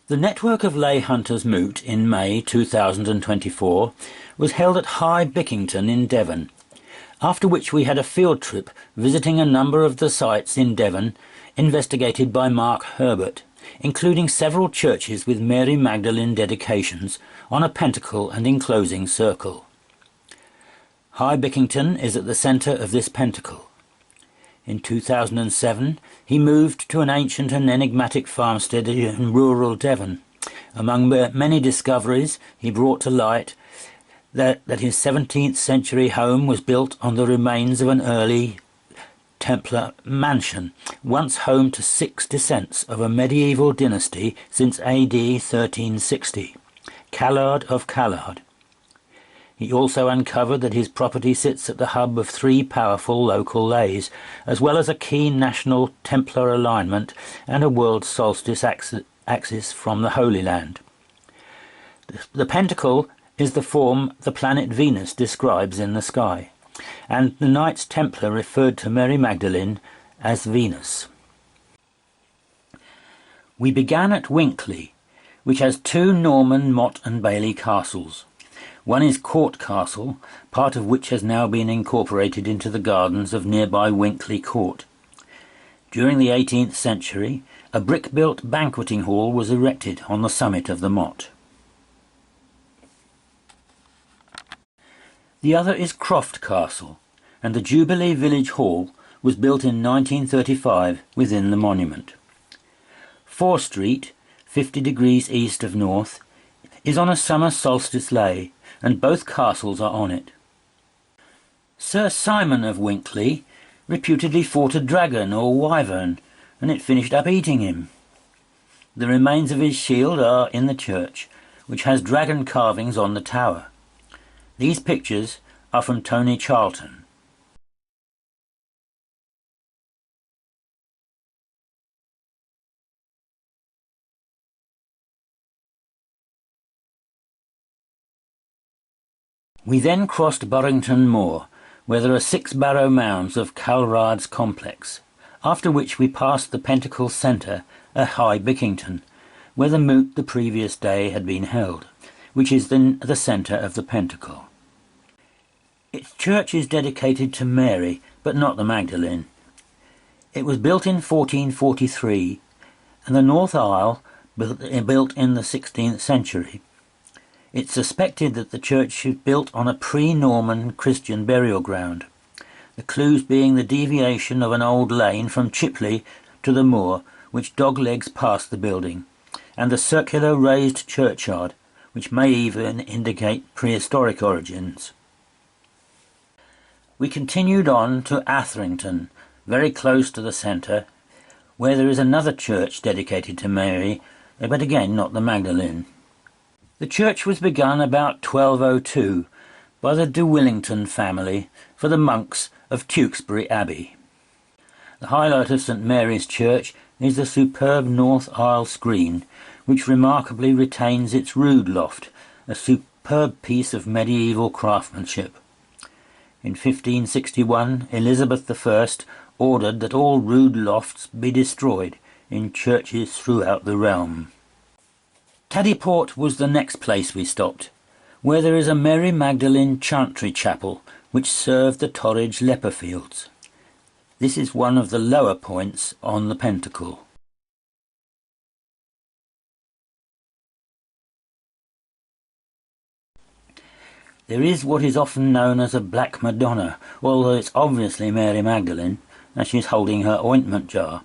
The network of Ley Hunters moot in May 2024 was held at High Bickington in Devon, after which we had a field trip visiting a number of the sites in Devon investigated by Mark Herbert, including several churches with Mary Magdalene dedications on a pentacle and enclosing circle. High Bickington is at the centre of this pentacle. In 2007 he moved to an ancient and enigmatic farmstead in rural Devon. Among many discoveries he brought to light that his 17th century home was built on the remains of an early Templar mansion, once home to 6 descents of a medieval dynasty since AD 1360, Callard of Callard. He also uncovered that his property sits at the hub of 3 powerful local leys, as well as a keen national Templar alignment and a world solstice axis from the Holy Land. The pentacle is the form the planet Venus describes in the sky, and the Knights Templar referred to Mary Magdalene as Venus. We began at Winkley, which has 2 Norman motte and bailey castles. One is Court Castle, part of which has now been incorporated into the gardens of nearby Winkley Court. During the 18th century, a brick-built banqueting hall was erected on the summit of the motte. The other is Croft Castle, and the Jubilee Village Hall was built in 1935 within the monument. Fore Street, 50 degrees east of North, is on a summer solstice ley, and both castles are on it. Sir Simon of Winkley reputedly fought a dragon or wyvern, and it finished up eating him. The remains of his shield are in the church, which has dragon carvings on the tower. These pictures are from Tony Charlton. We then crossed Burrington Moor, where there are 6 barrow mounds of Calrad's complex, after which we passed the Pentacle Centre at High Bickington, where the moot the previous day had been held, which is then the centre of the Pentacle. Its church is dedicated to Mary, but not the Magdalene. It was built in 1443, and the north aisle built in the 16th century. It's suspected that the church is built on a pre-Norman Christian burial ground, the clues being the deviation of an old lane from Chipley to the moor, which doglegs past the building, and the circular raised churchyard, which may even indicate prehistoric origins. We continued on to Atherington, very close to the centre, where there is another church dedicated to Mary, but again not the Magdalene. The church was begun about 1202 by the de Willington family for the monks of Tewkesbury Abbey. The highlight of St Mary's Church is the superb north aisle screen, which remarkably retains its rood loft, a superb piece of medieval craftsmanship. In 1561, Elizabeth I ordered that all rood lofts be destroyed in churches throughout the realm. Taddyport was the next place we stopped, where there is a Mary Magdalene chantry chapel which served the Torridge leper fields. This is one of the lower points on the Pentacle. There is what is often known as a Black Madonna, although it's obviously Mary Magdalene, as she's holding her ointment jar.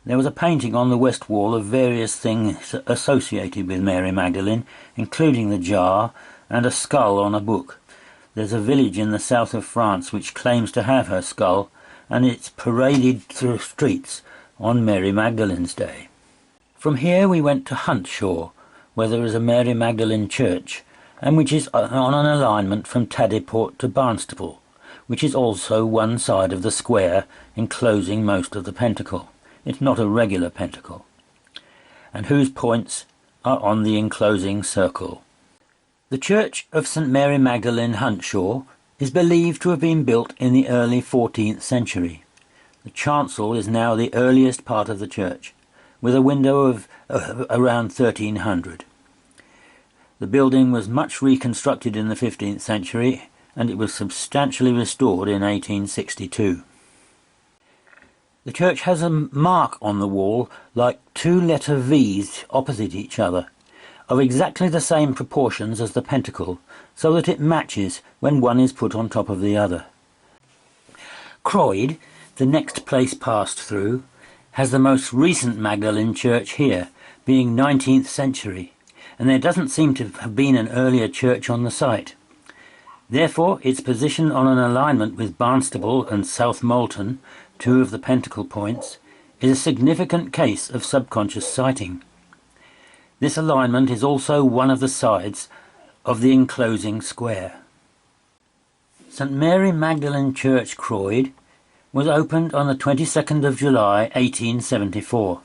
There was a painting on the west wall of various things associated with Mary Magdalene, including the jar and a skull on a book. There's a village in the south of France which claims to have her skull, and it's paraded through streets on Mary Magdalene's Day. From here we went to Huntshaw, where there is a Mary Magdalene church, and which is on an alignment from Taddyport to Barnstaple, which is also one side of the square enclosing most of the Pentacle. It's not a regular pentacle, and whose points are on the enclosing circle. The Church of St Mary Magdalene, Huntshaw, is believed to have been built in the early 14th century. The chancel is now the earliest part of the church, with a window of around 1300. The building was much reconstructed in the 15th century, and it was substantially restored in 1862. The church has a mark on the wall like two letter V's opposite each other, of exactly the same proportions as the pentacle, so that it matches when one is put on top of the other. Croyd, the next place passed through, has the most recent Magdalene church here, being 19th century, and there doesn't seem to have been an earlier church on the site. Therefore, its position on an alignment with Barnstaple and South Molton, two of the pentacle points, is a significant case of subconscious sighting. This alignment is also one of the sides of the enclosing square. St Mary Magdalene Church, Croyd, was opened on the 22nd of July 1874.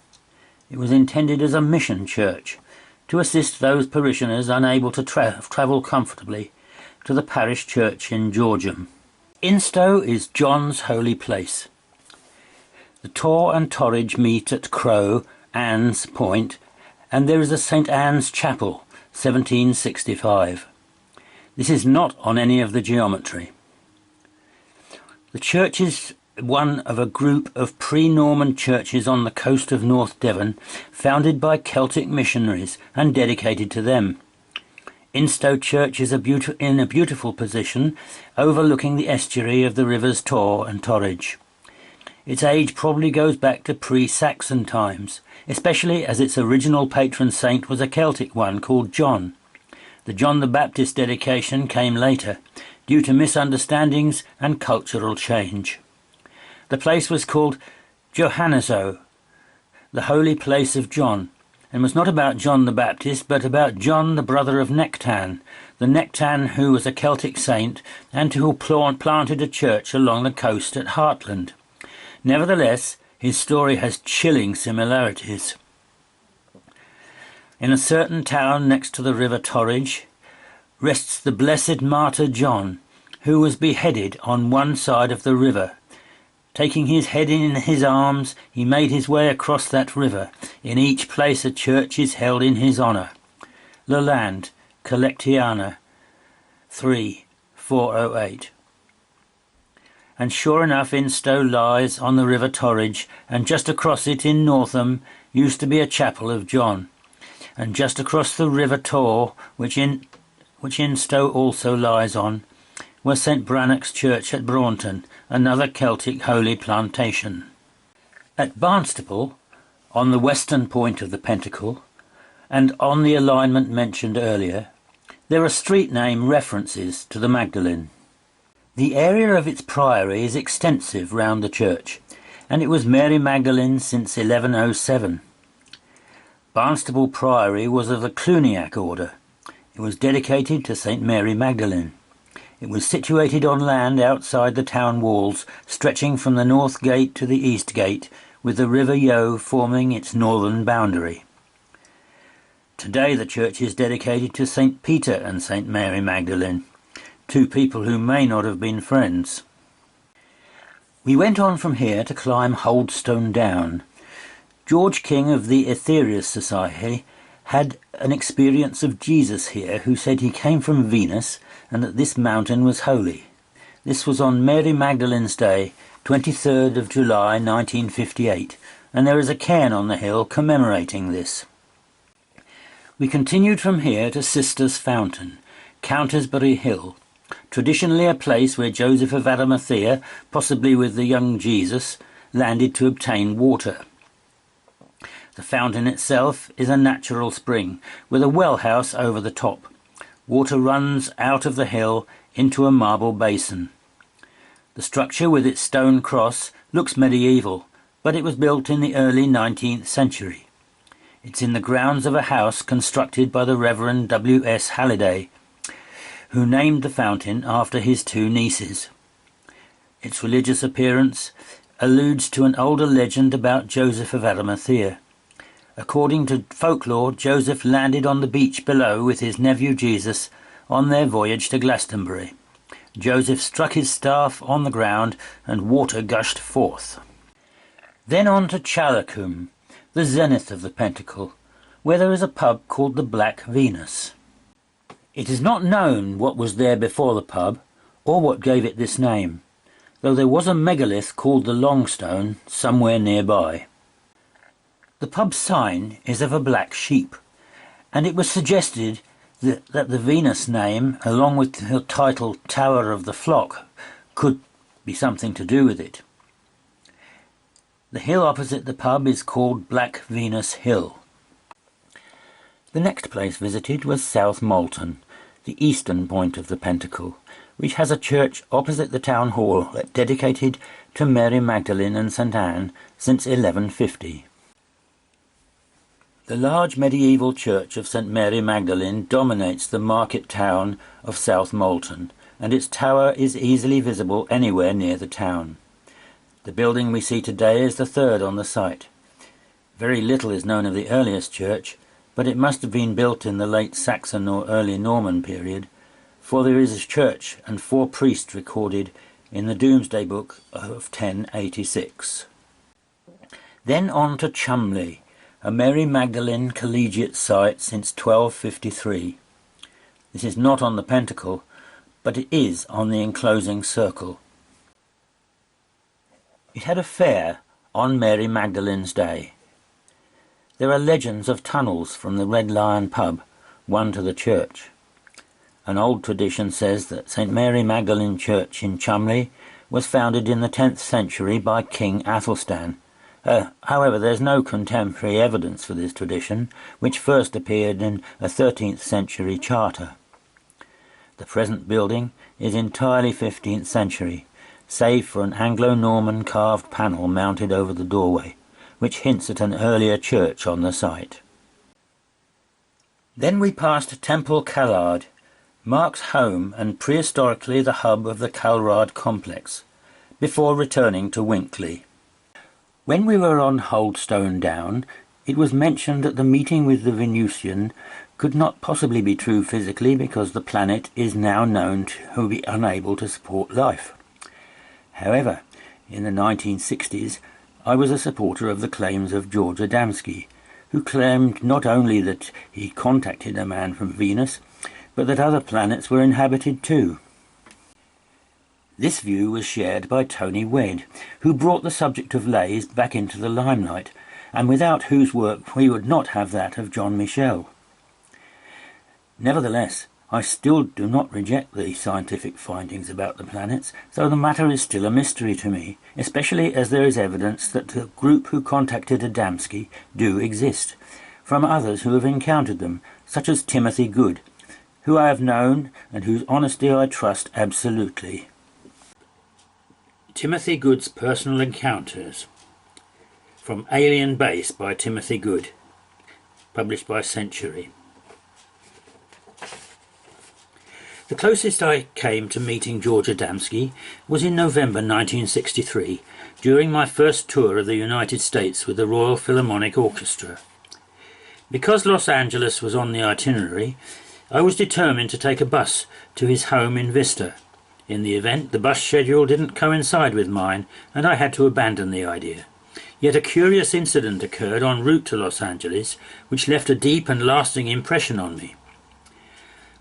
It was intended as a mission church to assist those parishioners unable to travel comfortably to the parish church in Georgeham. Instow is John's holy place. The Tor and Torridge meet at Crow, Anne's Point, and there is a St Anne's Chapel, 1765. This is not on any of the geometry. The church is one of a group of pre-Norman churches on the coast of North Devon, founded by Celtic missionaries and dedicated to them. Instow Church is in a beautiful position, overlooking the estuary of the rivers Tor and Torridge. Its age probably goes back to pre-Saxon times, especially as its original patron saint was a Celtic one called John. The John the Baptist dedication came later, due to misunderstandings and cultural change. The place was called Johanneso, the holy place of John, and was not about John the Baptist, but about John, the brother of Nectan, the Nectan who was a Celtic saint and who planted a church along the coast at Hartland. Nevertheless, his story has chilling similarities. In a certain town next to the river Torridge rests the blessed martyr John, who was beheaded on one side of the river. Taking his head in his arms, he made his way across that river. In each place a church is held in his honour. Leland, Collectiana, 3408. And sure enough, Instow lies on the river Torridge, and just across it in Northam used to be a chapel of John. And just across the river Tor, which Instow also lies on, was St Brannock's Church at Braunton, another Celtic holy plantation. At Barnstaple, on the western point of the Pentacle, and on the alignment mentioned earlier, there are street name references to the Magdalene. The area of its priory is extensive round the church, and it was Mary Magdalene since 1107. Barnstaple Priory was of the Cluniac order. It was dedicated to St Mary Magdalene. It was situated on land outside the town walls, stretching from the north gate to the east gate, with the River Yeo forming its northern boundary. Today the church is dedicated to St Peter and St Mary Magdalene, two people who may not have been friends. We went on from here to climb Holdstone Down. George King of the Aetherius Society had an experience of Jesus here, who said he came from Venus and that this mountain was holy. This was on Mary Magdalene's Day, 23rd of July 1958, and there is a cairn on the hill commemorating this. We continued from here to Sisters Fountain, Countersbury Hill, traditionally a place where Joseph of Arimathea, possibly with the young Jesus, landed to obtain water. The fountain itself is a natural spring, with a well house over the top. Water runs out of the hill into a marble basin. The structure with its stone cross looks medieval, but it was built in the early 19th century. It's in the grounds of a house constructed by the Reverend W.S. Halliday, who named the fountain after his two nieces. Its religious appearance alludes to an older legend about Joseph of Arimathea. According to folklore, Joseph landed on the beach below with his nephew Jesus on their voyage to Glastonbury. Joseph struck his staff on the ground and water gushed forth. Then on to Chalacombe, the zenith of the Pentacle, where there is a pub called the Black Venus. It is not known what was there before the pub, or what gave it this name, though there was a megalith called the Longstone somewhere nearby. The pub's sign is of a black sheep, and it was suggested that the Venus name, along with the title Tower of the Flock, could be something to do with it. The hill opposite the pub is called Black Venus Hill. The next place visited was South Molton, the eastern point of the Pentacle, which has a church opposite the town hall dedicated to Mary Magdalene and St. Anne since 1150. The large medieval church of St. Mary Magdalene dominates the market town of South Molton, and its tower is easily visible anywhere near the town. The building we see today is the third on the site. Very little is known of the earliest church, but it must have been built in the late Saxon or early Norman period, for there is a church and 4 priests recorded in the Domesday Book of 1086. Then on to Chumley, a Mary Magdalene collegiate site since 1253. This is not on the Pentacle, but it is on the enclosing circle. It had a fair on Mary Magdalene's day. There are legends of tunnels from the Red Lion pub, one to the church. An old tradition says that St. Mary Magdalene Church in Chumley was founded in the 10th century by King Athelstan. However, there is no contemporary evidence for this tradition, which first appeared in a 13th century charter. The present building is entirely 15th century, save for an Anglo-Norman carved panel mounted over the doorway, which hints at an earlier church on the site. Then we passed Temple Callard, Mark's home and prehistorically the hub of the Calrad complex, before returning to Winkley. When we were on Holdstone Down, it was mentioned that the meeting with the Venusian could not possibly be true physically because the planet is now known to be unable to support life. However, in the 1960s, I was a supporter of the claims of George Adamski, who claimed not only that he contacted a man from Venus, but that other planets were inhabited too. This view was shared by Tony Wedd, who brought the subject of Leys back into the limelight, and without whose work we would not have that of John Michel. Nevertheless, I still do not reject the scientific findings about the planets, though the matter is still a mystery to me, especially as there is evidence that the group who contacted Adamski do exist, from others who have encountered them, such as Timothy Good, who I have known and whose honesty I trust absolutely. Timothy Good's Personal Encounters, from Alien Base by Timothy Good, published by Century. The closest I came to meeting George Adamski was in November 1963, during my first tour of the United States with the Royal Philharmonic Orchestra. Because Los Angeles was on the itinerary, I was determined to take a bus to his home in Vista. In the event, the bus schedule didn't coincide with mine, and I had to abandon the idea. Yet a curious incident occurred en route to Los Angeles, which left a deep and lasting impression on me.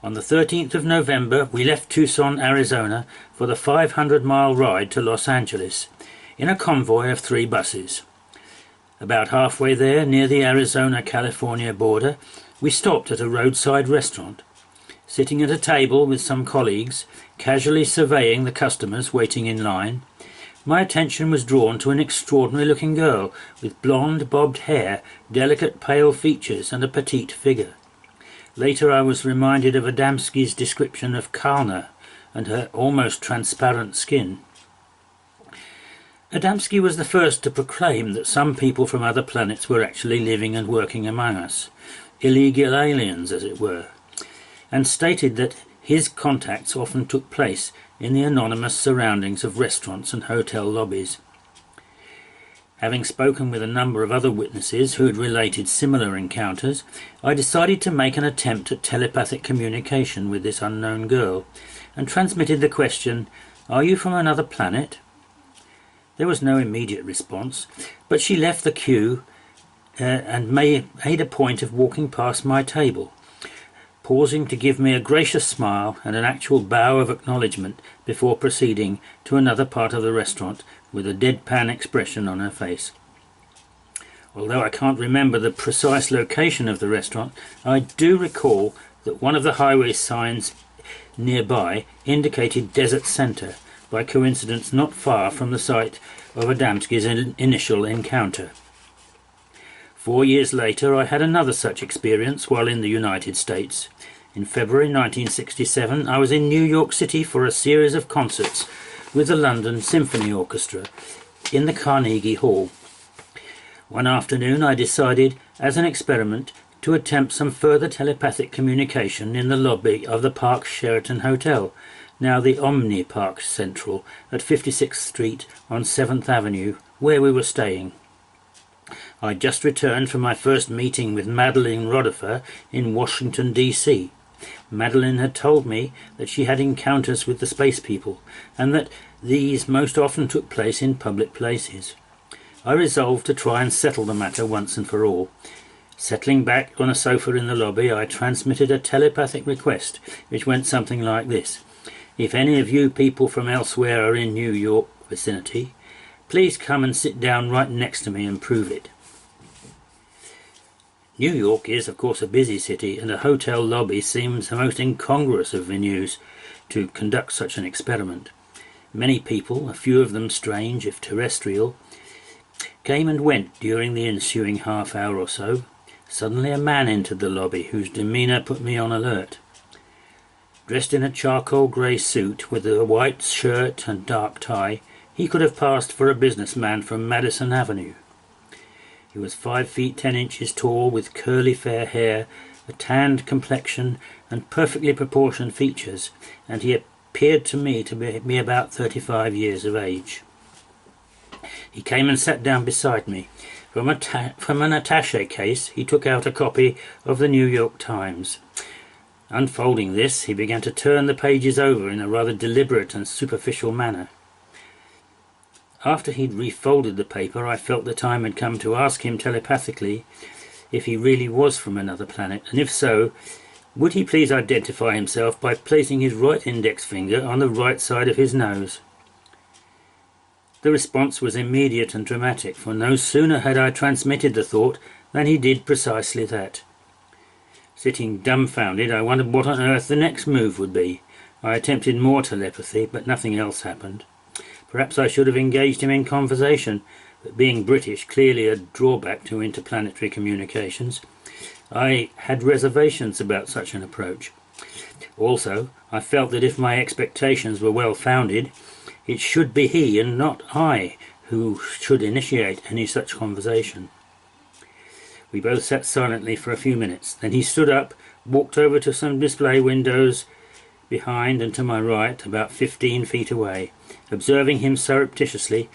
On the 13th of November, we left Tucson, Arizona, for the 500-mile ride to Los Angeles, in a convoy of 3 buses. About halfway there, near the Arizona-California border, we stopped at a roadside restaurant. Sitting at a table with some colleagues, casually surveying the customers waiting in line, my attention was drawn to an extraordinary-looking girl with blonde, bobbed hair, delicate, pale features, and a petite figure. Later I was reminded of Adamski's description of Kalna and her almost transparent skin. Adamski was the first to proclaim that some people from other planets were actually living and working among us, illegal aliens as it were, and stated that his contacts often took place in the anonymous surroundings of restaurants and hotel lobbies. Having spoken with a number of other witnesses who had related similar encounters, I decided to make an attempt at telepathic communication with this unknown girl, and transmitted the question, "Are you from another planet?" There was no immediate response, but she left the queue and made a point of walking past my table, pausing to give me a gracious smile and an actual bow of acknowledgement before proceeding to another part of the restaurant with a deadpan expression on her face. Although I can't remember the precise location of the restaurant, I do recall that one of the highway signs nearby indicated Desert Centre, by coincidence not far from the site of Adamski's initial encounter. 4 years later I had another such experience while in the United States. In February 1967 I was in New York City for a series of concerts with the London Symphony Orchestra in the Carnegie Hall. One afternoon I decided, as an experiment, to attempt some further telepathic communication in the lobby of the Park Sheraton Hotel, now the Omni Park Central, at 56th Street on 7th Avenue, where we were staying. I'd just returned from my first meeting with Madeline Roddifer in Washington, D.C. Madeline had told me that she had encounters with the space people, and that these most often took place in public places. I resolved to try and settle the matter once and for all. Settling back on a sofa in the lobby, I transmitted a telepathic request, which went something like this: "If any of you people from elsewhere are in New York vicinity, please come and sit down right next to me and prove it." New York is, of course, a busy city, and a hotel lobby seems the most incongruous of venues to conduct such an experiment. Many people, a few of them strange if terrestrial, came and went during the ensuing half hour or so. Suddenly a man entered the lobby whose demeanour put me on alert. Dressed in a charcoal grey suit with a white shirt and dark tie, he could have passed for a businessman from Madison Avenue. He was 5 feet 10 inches tall, with curly fair hair, a tanned complexion, and perfectly proportioned features, and he appeared to me to be about 35 years of age. He came and sat down beside me. From an attaché case he took out a copy of the New York Times. Unfolding this, he began to turn the pages over in a rather deliberate and superficial manner. After he'd refolded the paper, I felt the time had come to ask him telepathically if he really was from another planet, and if so, would he please identify himself by placing his right index finger on the right side of his nose. The response was immediate and dramatic, for no sooner had I transmitted the thought than he did precisely that. Sitting dumbfounded, I wondered what on earth the next move would be. I attempted more telepathy, but nothing else happened. Perhaps I should have engaged him in conversation, but being British, clearly a drawback to interplanetary communications, I had reservations about such an approach. Also, I felt that if my expectations were well founded, it should be he and not I who should initiate any such conversation. We both sat silently for a few minutes. Then he stood up, walked over to some display windows behind and to my right, about 15 feet away. Observing him surreptitiously,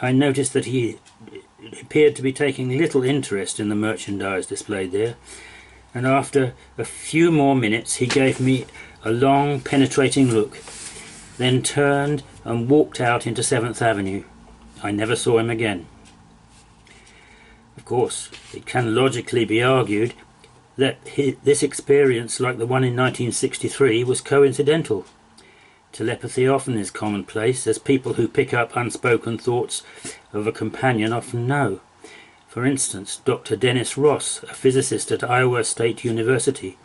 I noticed that he appeared to be taking little interest in the merchandise displayed there, and after a few more minutes he gave me a long, penetrating look, then turned and walked out into 7th Avenue. I never saw him again. Of course, it can logically be argued that this experience, like the one in 1963, was coincidental. Telepathy often is commonplace, as people who pick up unspoken thoughts of a companion often know. For instance, Dr. Dennis Ross, a physicist at Iowa State University,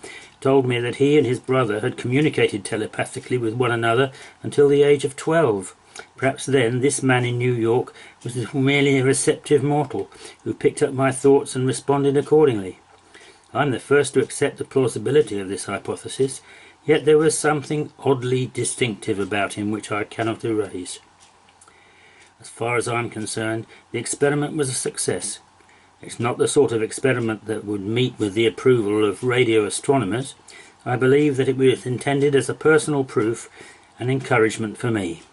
told me that he and his brother had communicated telepathically with one another until the age of 12. Perhaps then this man in New York was merely a receptive mortal who picked up my thoughts and responded accordingly. I'm the first to accept the plausibility of this hypothesis, yet there was something oddly distinctive about him which I cannot erase. As far as I'm concerned, the experiment was a success. It's not the sort of experiment that would meet with the approval of radio astronomers. I believe that it was intended as a personal proof and encouragement for me.